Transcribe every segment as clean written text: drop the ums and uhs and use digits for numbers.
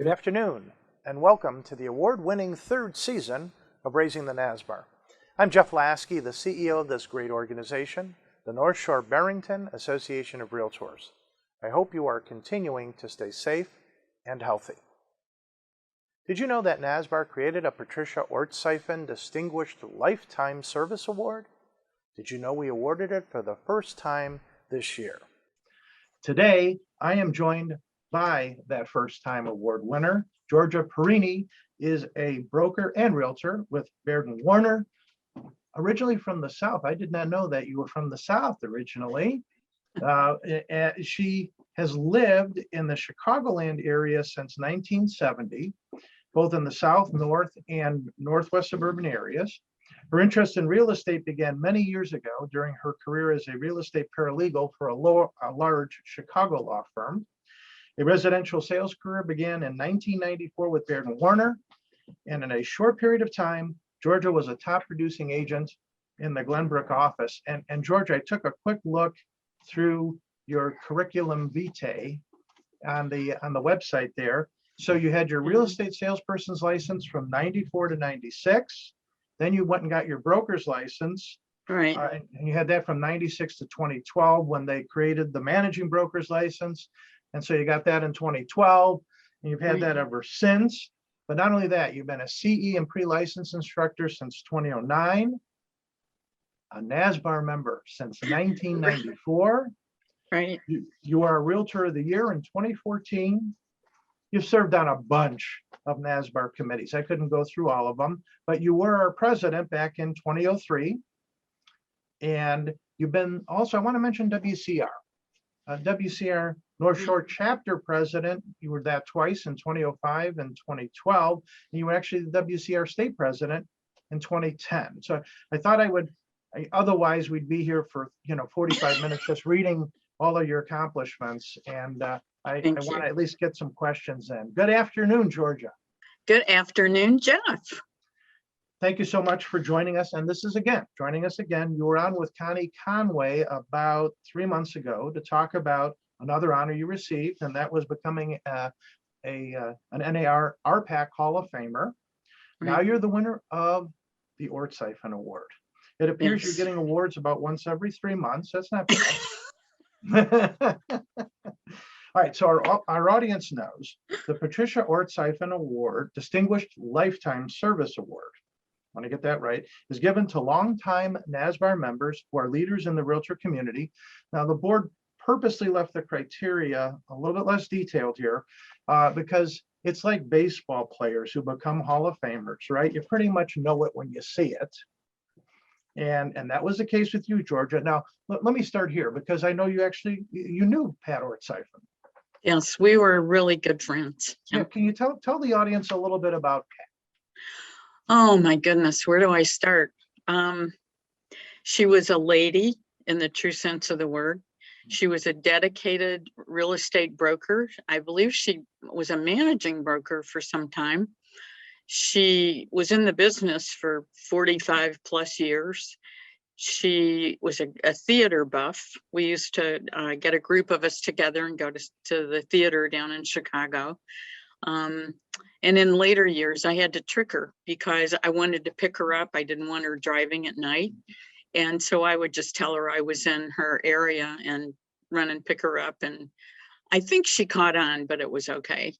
Good afternoon, and welcome to the award-winning third season of Raising the NSBAR. I'm Jeff Lasky, the CEO of this great organization, the North Shore-Barrington Association of Realtors. I hope you are continuing to stay safe and healthy. Did you know that NSBAR created a Patricia Ortseifen Distinguished Lifetime Service Award? Did you know we awarded it for the first time this year? Today, I am joined by that first-time award winner. Georgia Perrini is a broker and realtor with Baird & Warner. Originally from the South. I did not know that you were from the South originally. She has lived in the Chicagoland area since 1970, both in the South, North, and Northwest suburban areas. Her interest in real estate began many years ago during her career as a real estate paralegal for a large Chicago law firm. A residential sales career began in 1994 with Baird & Warner, and in a short period of time, Georgia was a top producing agent in the Glenbrook office. And Georgia, I took a quick look through your curriculum vitae on the website there. So you had your real estate salesperson's license from 94 to 96. Then you went and got your broker's license. Right. And you had that from 96 to 2012 when they created the managing broker's license. And so you got that in 2012, and you've had that ever since. But not only that, you've been a CE and pre-license instructor since 2009, a NSBAR member since 1994. Right. You are a Realtor of the Year in 2014. You've served on a bunch of NSBAR committees. I couldn't go through all of them, but you were our president back in 2003. And you've been also, I want to mention WCR. WCR North Shore chapter president. You were that twice in 2005 and 2012. And you were actually the WCR state president in 2010. So I thought otherwise we'd be here for 45 minutes just reading all of your accomplishments. And I want to at least get some questions in. Good afternoon, Georgia. Good afternoon, Jeff. Thank you so much for joining us. And this is joining us again. You were on with Connie Conway about 3 months ago to talk about another honor you received, and that was becoming an NAR RPAC Hall of Famer. Right. Now you're the winner of the Ortseifen Award. It appears you're getting awards about once every 3 months. That's not bad. All right, so our audience knows the Patricia Ortseifen Award, Distinguished Lifetime Service Award, I want to get that right, is given to longtime NSBAR members who are leaders in the realtor community. Now, the board purposely left the criteria a little bit less detailed here because it's like baseball players who become Hall of Famers, right? You pretty much know it when you see it. And that was the case with you, Georgia. Now, let me start here because I know you knew Pat Ortseifen. Yes, we were really good friends. Yeah, can you tell the audience a little bit about Pat? Oh my goodness, where do I start? She was a lady in the true sense of the word. She was a dedicated real estate broker. I believe she was a managing broker for some time. She was in the business for 45 plus years. She was a theater buff. We used to get a group of us together and go to the theater down in Chicago. And in later years, I had to trick her because I wanted to pick her up. I didn't want her driving at night. And so I would just tell her I was in her area and run and pick her up. And I think she caught on, but it was okay.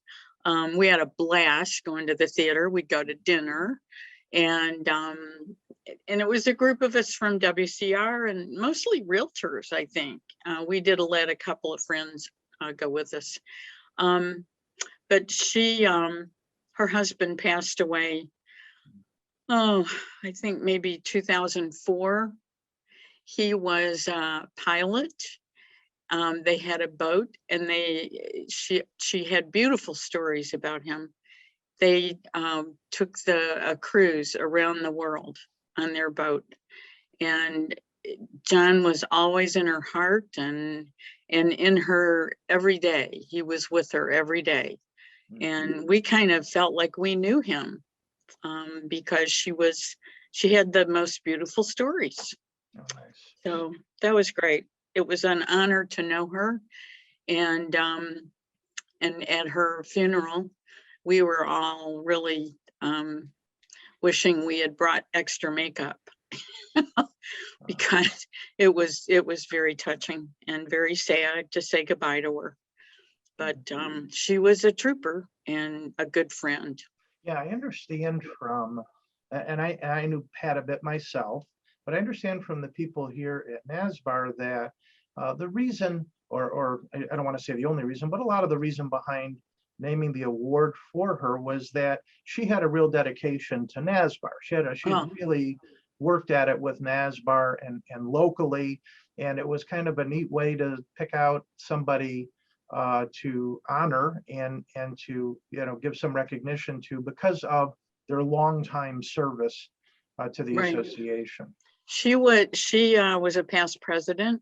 We had a blast going to the theater. We'd go to dinner. And it was a group of us from WCR and mostly realtors, I think. We did let a couple of friends go with us. But her husband passed away, I think maybe 2004. He was a pilot. They had a boat, and she had beautiful stories about him. They took a cruise around the world on their boat, and John was always in her heart and in her every day. He was with her every day. And we kind of felt like we knew him because she had the most beautiful stories. Oh, nice. So that was great. It was an honor to know her. And at her funeral, we were all really wishing we had brought extra makeup because it was very touching and very sad to say goodbye to her. But she was a trooper and a good friend. Yeah, I understand from, and I knew Pat a bit myself, but I understand from the people here at NSBAR that the reason, or I don't want to say the only reason, but a lot of the reason behind naming the award for her was that she had a real dedication to NSBAR. She had really worked at it with NSBAR and locally, and it was kind of a neat way to pick out somebody to honor and to give some recognition to because of their longtime service to the association. She was a past president,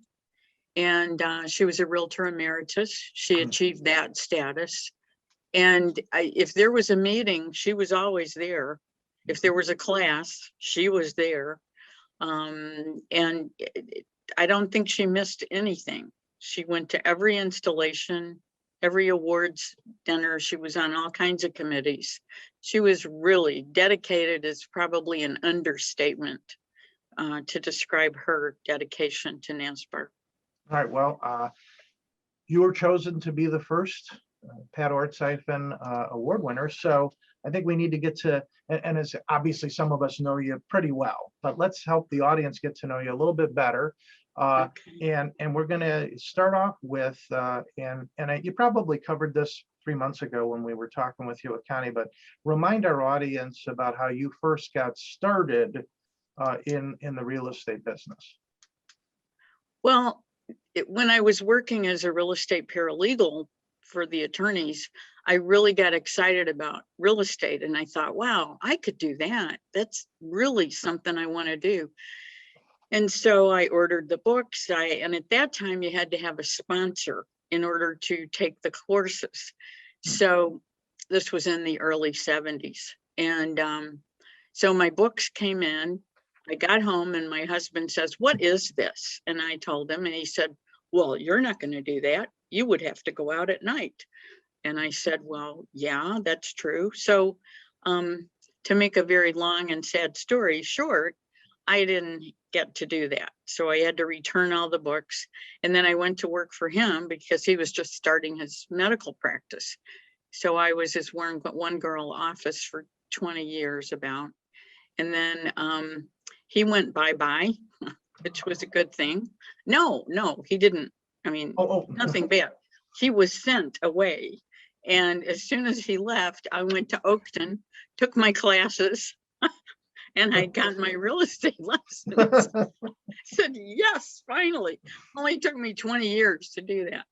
and she was a realtor emeritus. She achieved that status. And if there was a meeting, she was always there. If there was a class, she was there. And I don't think she missed anything. She went to every installation, every awards dinner. She was on all kinds of committees. She was really dedicated, is probably an understatement to describe her dedication to NSBAR. All right, well, you were chosen to be the first Pat Ortseifen award winner. So I think we need to get to, and as obviously some of us know you pretty well, but let's help the audience get to know you a little bit better. And we're going to start off with, you probably covered this 3 months ago when we were talking with you at Connie, but remind our audience about how you first got started in the real estate business. Well, when I was working as a real estate paralegal for the attorneys, I really got excited about real estate, and I thought, wow, I could do that. That's really something I want to do. And so I ordered the books. And at that time you had to have a sponsor in order to take the courses. So this was in the early 70s. And so my books came in. I got home and my husband says, "What is this?" And I told him, and he said, "Well, you're not going to do that. You would have to go out at night." And I said, "Well, yeah, that's true." So to make a very long and sad story short, I didn't get to do that. So I had to return all the books. And then I went to work for him because he was just starting his medical practice. So I was his one girl office for 20 years about. And then he went bye-bye, which was a good thing. No, he didn't. I mean, nothing bad. He was sent away. And as soon as he left, I went to Oakton, took my classes, and I got my real estate license. I said, yes, finally. Only took me 20 years to do that.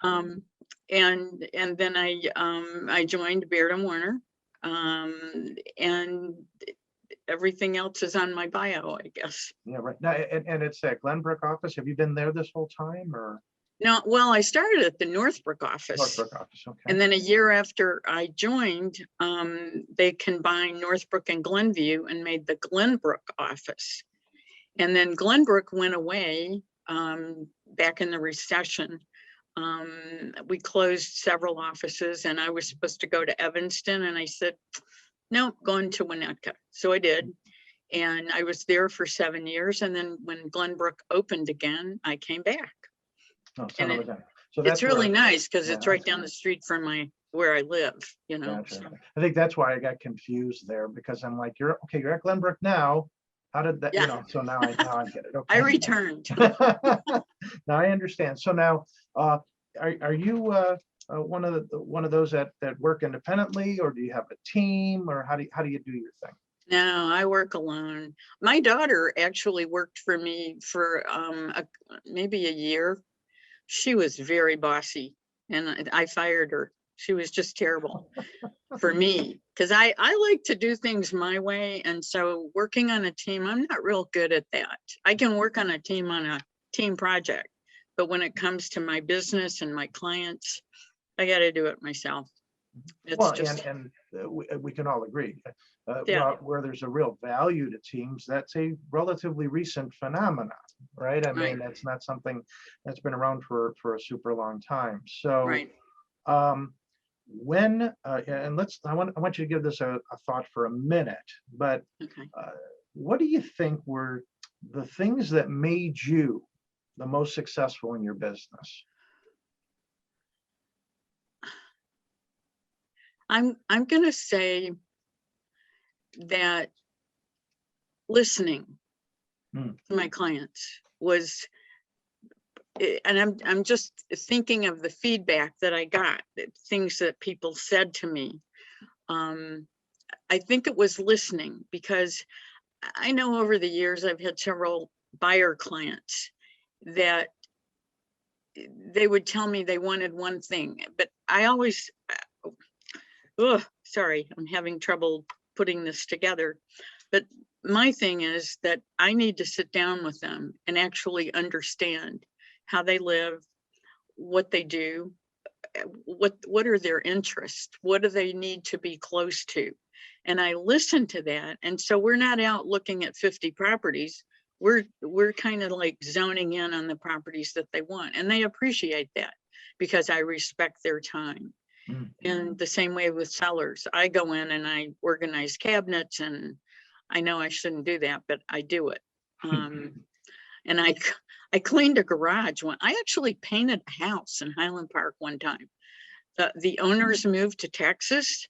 And then I joined Baird & Warner, and everything else is on my bio, I guess. Yeah, right. Now, and it's at Glenbrook office. Have you been there this whole time, or? No, well, I started at the Northbrook office. Northbrook office, okay. And then a year after I joined, they combined Northbrook and Glenview and made the Glenbrook office. And then Glenbrook went away back in the recession. We closed several offices, and I was supposed to go to Evanston, and I said, no, going to Winnetka. So I did. And I was there for 7 years. And then when Glenbrook opened again, I came back. Oh, And so it's really nice because yeah, it's right down the street from where I live, you know. Gotcha. So. I think that's why I got confused there, because I'm like, you're at Glenbrook now. How did that, Yeah. So now I get it. Okay. I returned. Now I understand. So now, are you one of those that work independently, or do you have a team, or how do you do your thing? No, I work alone. My daughter actually worked for me for maybe a year. She was very bossy, and I fired her. She was just terrible for me because I like to do things my way. And so working on a team, I'm not real good at that. I can work on a team project, but when it comes to my business and my clients, I got to do it myself. It's Well, just, and we can all agree, Yeah. where there's a real value to teams, that's a relatively recent phenomenon, right? I mean, Right. that's not something that's been around for a super long time. So, right. when, and I want you to give this a thought for a minute, but Okay. what do you think were the things that made you the most successful in your business? I'm going to say that listening Hmm. to my clients was, and I'm just thinking of the feedback that I got, things that people said to me. I think it was listening, because I know over the years I've had several buyer clients that they would tell me they wanted one thing, but I always, oh, sorry, I'm having trouble putting this together. But my thing is that I need to sit down with them and actually understand how they live, what they do, what are their interests, what do they need to be close to, and I listen to that. And so we're not out looking at 50 properties. We're kind of like zoning in on the properties that they want, and they appreciate that because I respect their time. Mm. And the same way with sellers, I go in and I organize cabinets, and I know I shouldn't do that, but I do it. And I cleaned a garage one. I actually painted a house in Highland Park one time. The owners moved to Texas,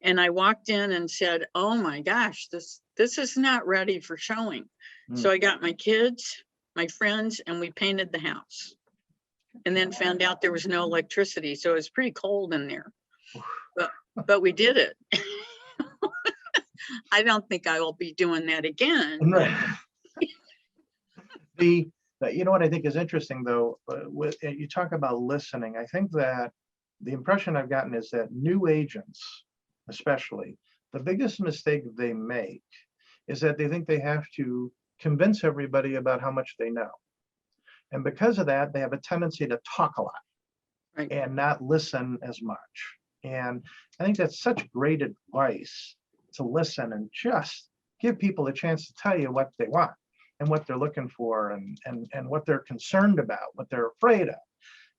and I walked in and said, "Oh my gosh, this is not ready for showing." So I got my kids, my friends, and we painted the house. And then found out there was no electricity, so it was pretty cold in there. But we did it. I don't think I will be doing that again. You know what I think is interesting, though, you talk about listening. I think that the impression I've gotten is that new agents, especially, the biggest mistake they make is that they think they have to convince everybody about how much they know. And because of that, they have a tendency to talk a lot, right, and not listen as much. And I think that's such great advice, to listen and just give people a chance to tell you what they want and what they're looking for, and what they're concerned about, what they're afraid of.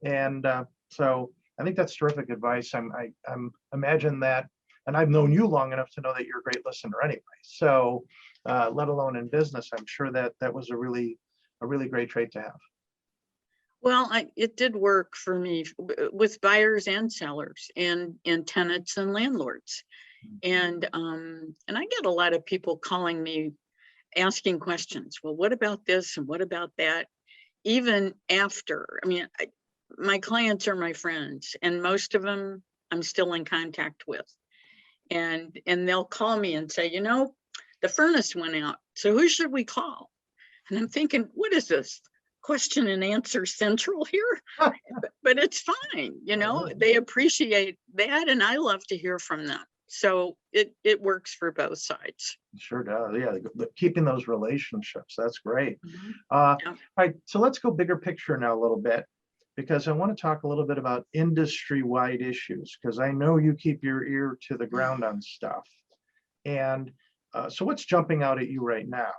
And so I think that's terrific advice. I'm imagine that, and I've known you long enough to know that you're a great listener anyway. So let alone in business, I'm sure that that was a really great trait to have. Well, it did work for me with buyers and sellers, and tenants and landlords. And I get a lot of people calling me asking questions. Well, what about this and what about that? Even after, I mean, my clients are my friends, and most of them I'm still in contact with. And they'll call me and say, you know, the furnace went out, so who should we call? And I'm thinking, what is this? Question and answer central here? But it's fine, you know, they appreciate that, and I love to hear from them. So it works for both sides. Sure does. Yeah, keeping those relationships, that's great. Mm-hmm. All right, so let's go bigger picture now a little bit, because I want to talk a little bit about industry-wide issues, because I know you keep your ear to the ground on stuff. And so what's jumping out at you right now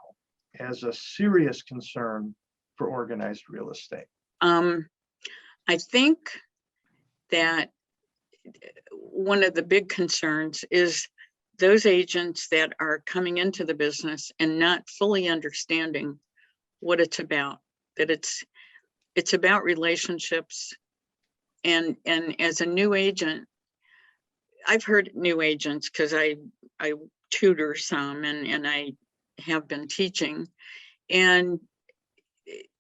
as a serious concern for organized real estate? I think that one of the big concerns is those agents that are coming into the business and not fully understanding what it's about, that it's about relationships. And as a new agent, I've heard new agents, because I tutor some, and I have been teaching, and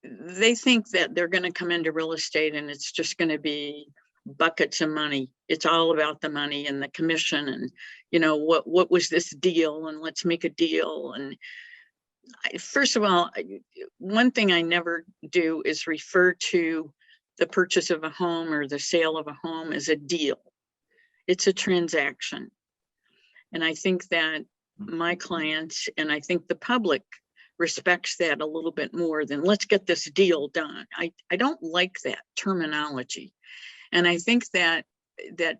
they think that they're going to come into real estate and it's just going to be buckets of money. It's all about the money and the commission, and, you know, what was this deal, and let's make a deal. And first of all, one thing I never do is refer to the purchase of a home or the sale of a home as a deal. It's a transaction. And I think that my clients, and I think the public, respects that a little bit more than let's get this deal done. I don't like that terminology. And I think that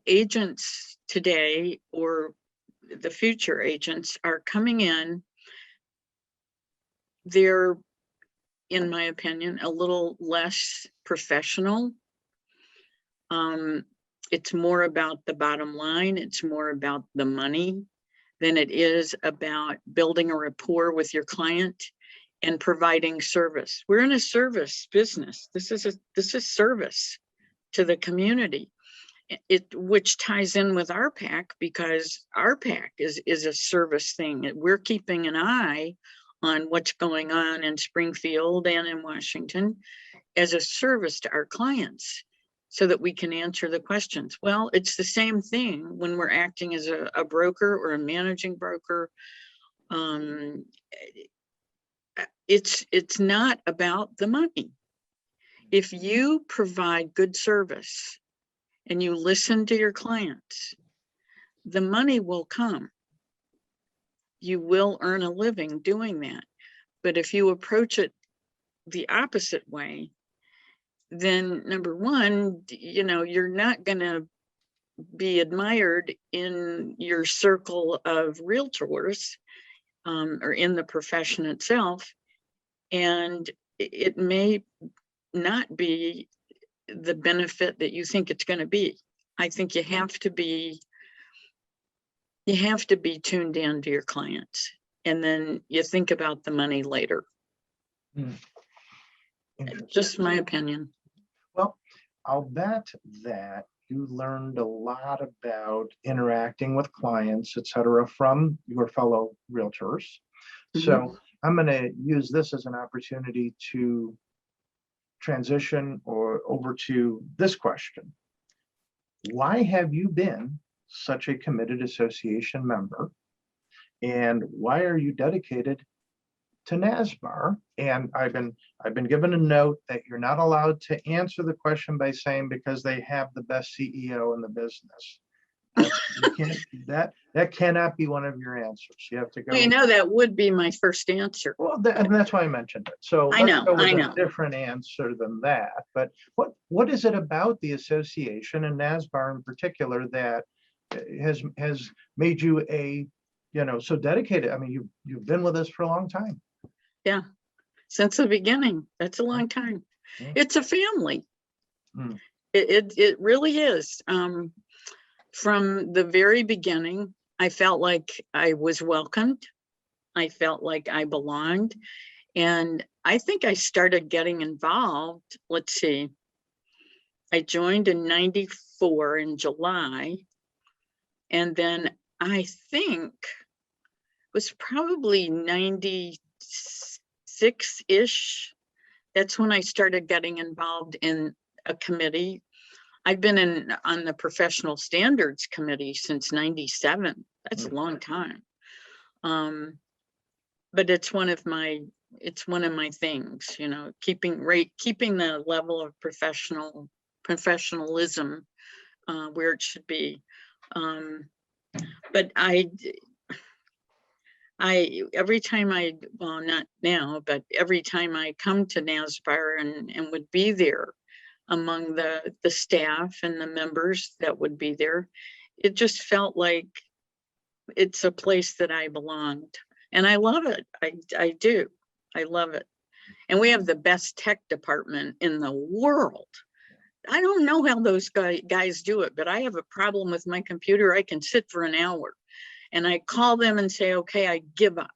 agents today, or the future agents, are coming in, they're, in my opinion, a little less professional. it's more about the bottom line. It's more about the money than it is about building a rapport with your client and providing service. We're in a service business. This is service to the community. Which ties in with RPAC, because RPAC is a service thing. We're keeping an eye on what's going on in Springfield and in Washington as a service to our clients, so that we can answer the questions. Well, it's the same thing when we're acting as a broker or a managing broker. It's not about the money. If you provide good service and you listen to your clients, the money will come. You will earn a living doing that. But if you approach it the opposite way, then number one, you're not going to be admired in your circle of realtors or in the profession itself. And it may not be the benefit that you think it's going to be. I think you have to be tuned in to your clients, and then you think about the money later. Just my opinion. Well, I'll bet that you learned a lot about interacting with clients, et cetera, from your fellow realtors. So I'm going to use this as an opportunity to transition over to this question. Why have you been such a committed association member? And why are you dedicated to NSBAR? And I've been given a note that you're not allowed to answer the question by saying because they have the best CEO in the business. That cannot be one of your answers. You have to go. Well, that would be my first answer. Well, and that's why I mentioned it. So I know. a different answer than that. But what is it about the association and NSBAR in particular that has made you so dedicated? I mean, you've been with us for a long time. Yeah, since the beginning. That's a long time. Yeah. It's a family. It really is. From the very beginning, I felt like I was welcomed. I felt like I belonged. And I think I started getting involved. Let's see. I joined in '94 in July. And then I think it was probably 96-ish. That's when I started getting involved in a committee. I've been on the professional standards committee since '97. That's a long time. But it's one of my things, keeping the level of professionalism where it should be. But every time not now, but every time I come to NSBAR and would be there among the staff and the members that would be there, it just felt like it's a place that I belonged. And I love it. I do. I love it. And we have the best tech department in the world. I don't know how those guys do it, but I have a problem with my computer. I can sit for an hour and I call them and say, okay, I give up.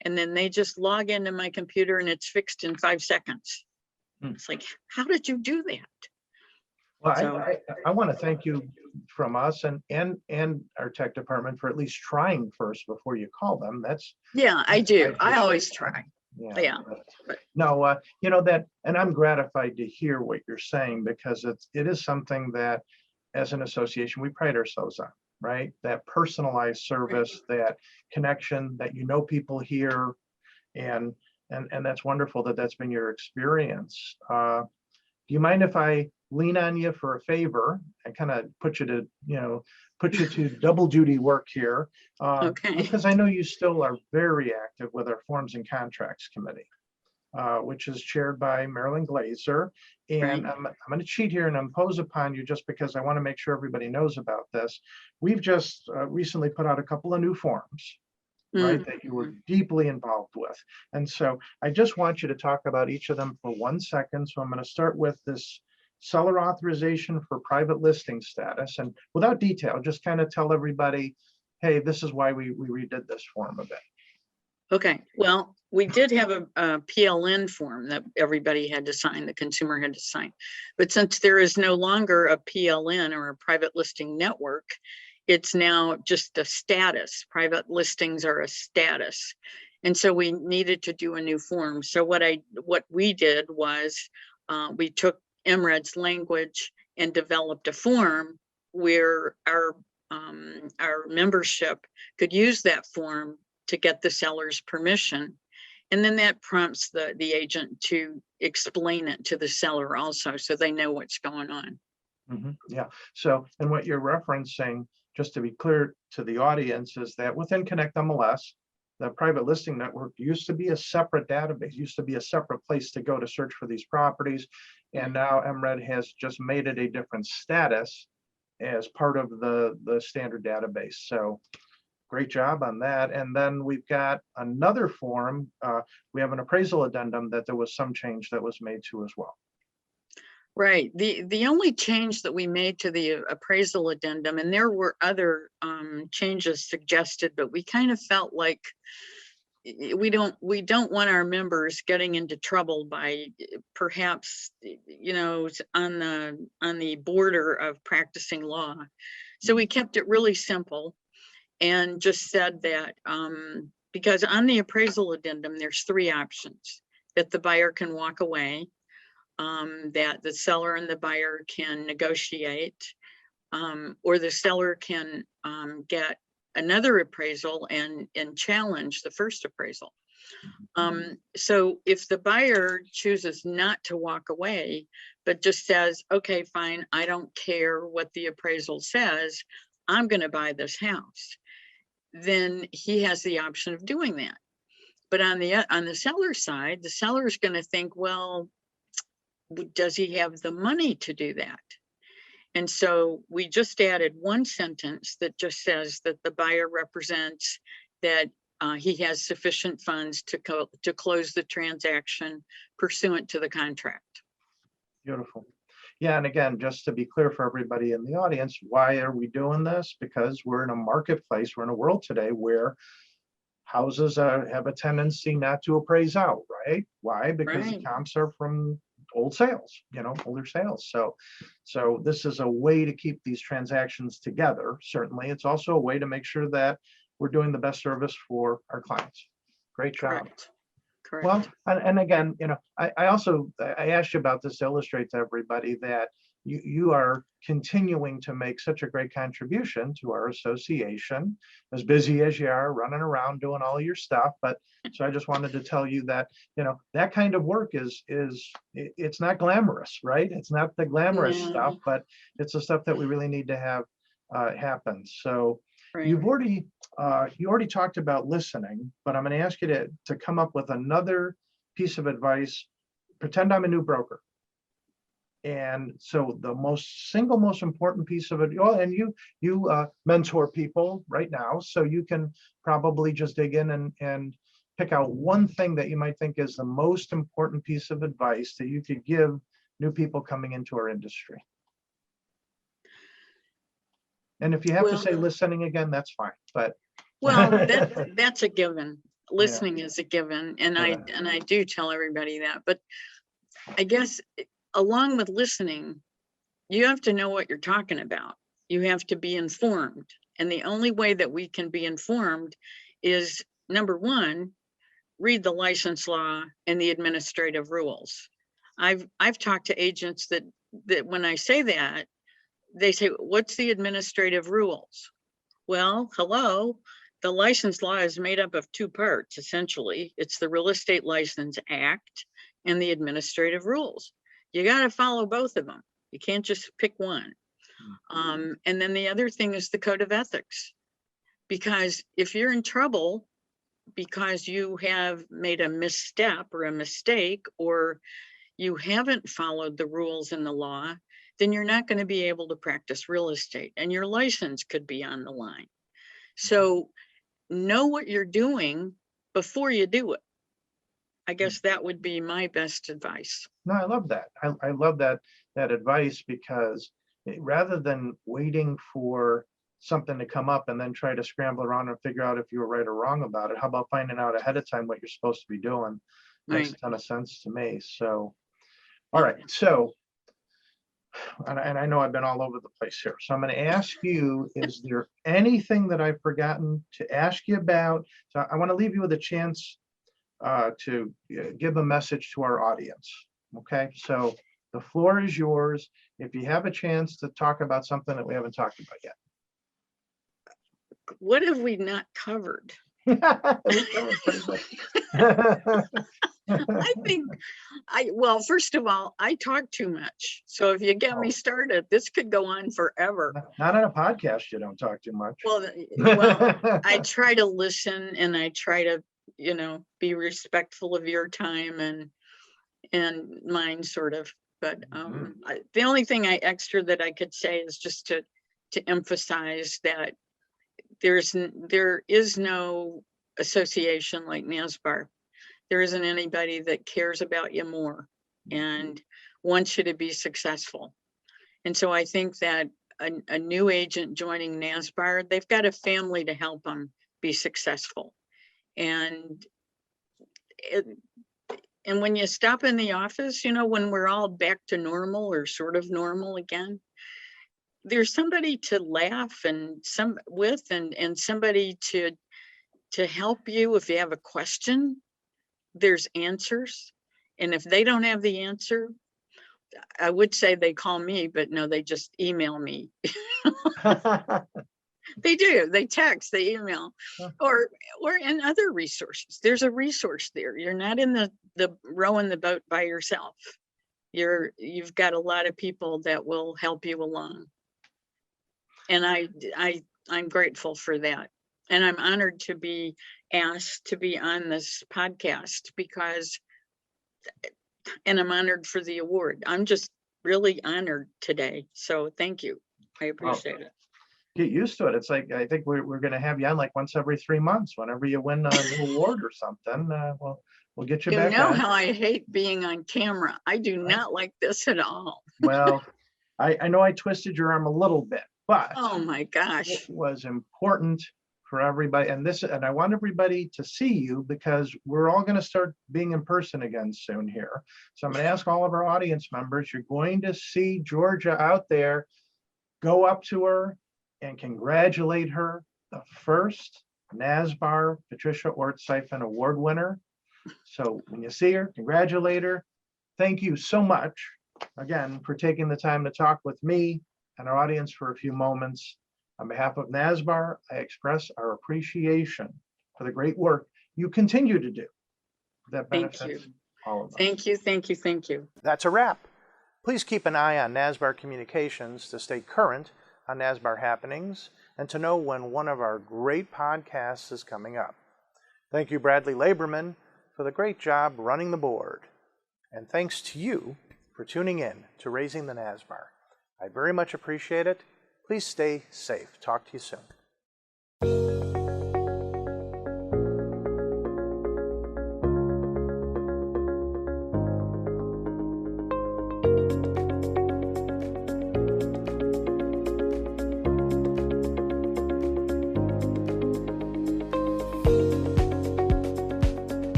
And then they just log into my computer and it's fixed in 5 seconds. It's like, how did you do that? Well, I want to thank you from us and our tech department for at least trying first before you call them. I do. I always try. Yeah. No, that, and I'm gratified to hear what you're saying, because it is something that as an association we pride ourselves on, right? That personalized service, that connection, that people here, and that's wonderful that that's been your experience. Do you mind if I lean on you for a favor and kind of put you to double duty work here? Okay. Because I know you still are very active with our Forms and Contracts Committee, which is chaired by Marilyn Glazer. And right. I'm going to cheat here and impose upon you just because I want to make sure everybody knows about this. We've just recently put out a couple of new forms, right, that you were deeply involved with. And so I just want you to talk about each of them for 1 second. So I'm going to start with this seller authorization for private listing status, and without detail, just kind of tell everybody, hey, this is why we redid this form a bit. Okay, well, we did have a PLN form that everybody had to sign, the consumer had to sign. But since there is no longer a PLN or a private listing network, it's now just a status. Private listings are a status. And so we needed to do a new form. So what we did was we took MRED's language and developed a form where our membership could use that form to get the seller's permission. And then that prompts the agent to explain it to the seller also, so they know what's going on. Yeah. So, and what you're referencing, just to be clear to the audience, is that within Connect MLS, the private listing network used to be a separate database, used to be a separate place to go to search for these properties. And now MRED has just made it a different status as part of the standard database. So great job on that. And then we've got another form. We have an appraisal addendum that there was some change that was made to as well. Right. The only change that we made to the appraisal addendum, and there were other changes suggested, but we kind of felt like we don't want our members getting into trouble by perhaps, you know, on the border of practicing law. So we kept it really simple and just said that because on the appraisal addendum, there's three options: that the buyer can walk away, that the seller and the buyer can negotiate, or the seller can get another appraisal and challenge the first appraisal. So if the buyer chooses not to walk away, but just says, okay, fine, I don't care what the appraisal says, I'm going to buy this house, then he has the option of doing that. But on the seller side, the seller is going to think, well, does he have the money to do that? And so we just added one sentence that just says that the buyer represents that he has sufficient funds to close the transaction pursuant to the contract. Beautiful. Yeah, and again, just to be clear for everybody in the audience, why are we doing this? Because we're in a marketplace, we're in a world today where houses have a tendency not to appraise out, right? Why? Because the comps are from old sales, you know, older sales. So this is a way to keep these transactions together. Certainly, it's also a way to make sure that we're doing the best service for our clients. Great job. Correct. Correct. Well, and again, you know, I asked you about this to illustrate to everybody that you are continuing to make such a great contribution to our association, as busy as you are running around doing all your stuff. But so I just wanted to tell you that, you know, that kind of work it's not glamorous, right? It's not the glamorous stuff, but it's the stuff that we really need to have happen. So you already talked about listening, but I'm going to ask you to come up with another piece of advice. Pretend I'm a new broker. And so the single most important piece of it, and you mentor people right now, so you can probably just dig in and pick out one thing that you might think is the most important piece of advice that you could give new people coming into our industry. And if you have to say listening again, that's fine. But well, that's a given. Listening is a given, and I do tell everybody that. But I guess along with listening, you have to know what you're talking about. You have to be informed. And the only way that we can be informed is, number one, read the license law and the administrative rules. I've talked to agents that when I say that, they say, what's the administrative rules? Well, hello, the license law is made up of two parts, essentially. It's the Real Estate License Act and the administrative rules. You got to follow both of them. You can't just pick one. And then the other thing is the code of ethics, because if you're in trouble because you have made a misstep or a mistake, or you haven't followed the rules in the law, then you're not going to be able to practice real estate, and your license could be on the line. So know what you're doing before you do it. I guess that would be my best advice. No, I love that. I love that that advice, because rather than waiting for something to come up and then try to scramble around and figure out if you were right or wrong about it, how about finding out ahead of time what you're supposed to be doing? Makes Right. a ton of sense to me. So, all right. So, and I know I've been all over the place here. So I'm going to ask you, is there anything that I've forgotten to ask you about? So I want to leave you with a chance to give a message to our audience. Okay, so the floor is yours. If you have a chance to talk about something that we haven't talked about yet. What have we not covered? We covered pretty much. I think well, first of all, I talk too much. So if you get me started, this could go on forever. Not on a podcast, you don't talk too much. Well, I try to listen, and I try to, be respectful of your time and mine, sort of. But the only thing extra that I could say is just to emphasize that there is no association like NSBAR. There isn't anybody that cares about you more and wants you to be successful. And so I think that a new agent joining NSBAR, they've got a family to help them be successful. And when you stop in the office, when we're all back to normal or sort of normal again, there's somebody to laugh and somebody to help you if you have a question. There's answers. And if they don't have the answer, I would say they call me, but no, they just email me. They do. They text, they email, or in other resources. There's a resource there. You're not in the rowing the boat by yourself. You've got a lot of people that will help you along. And I'm grateful for that. And I'm honored to be asked to be on this podcast and I'm honored for the award. I'm just really honored today. So thank you. I appreciate it. Get used to it. It's like, I think we're going to have you on like once every 3 months. Whenever you win a new award or something, we'll get you back on. You know how I hate being on camera. I do not like this at all. Well, I know I twisted your arm a little bit, but oh my gosh, it was important for everybody. And I want everybody to see you, because we're all going to start being in person again soon here. So I'm going to ask all of our audience members, you're going to see Georgia out there. Go up to her and congratulate her, the first NSBAR Patricia Ortseifen Award winner. So when you see her, congratulate her. Thank you so much, again, for taking the time to talk with me and our audience for a few moments. On behalf of NSBAR, I express our appreciation for the great work you continue to do that benefits all of us. Thank you, thank you, thank you. That's a wrap. Please keep an eye on NSBAR Communications to stay current on NSBAR happenings and to know when one of our great podcasts is coming up. Thank you, Bradley Laberman, for the great job running the board. And thanks to you for tuning in to Raising the NSBAR. I very much appreciate it. Please stay safe. Talk to you soon.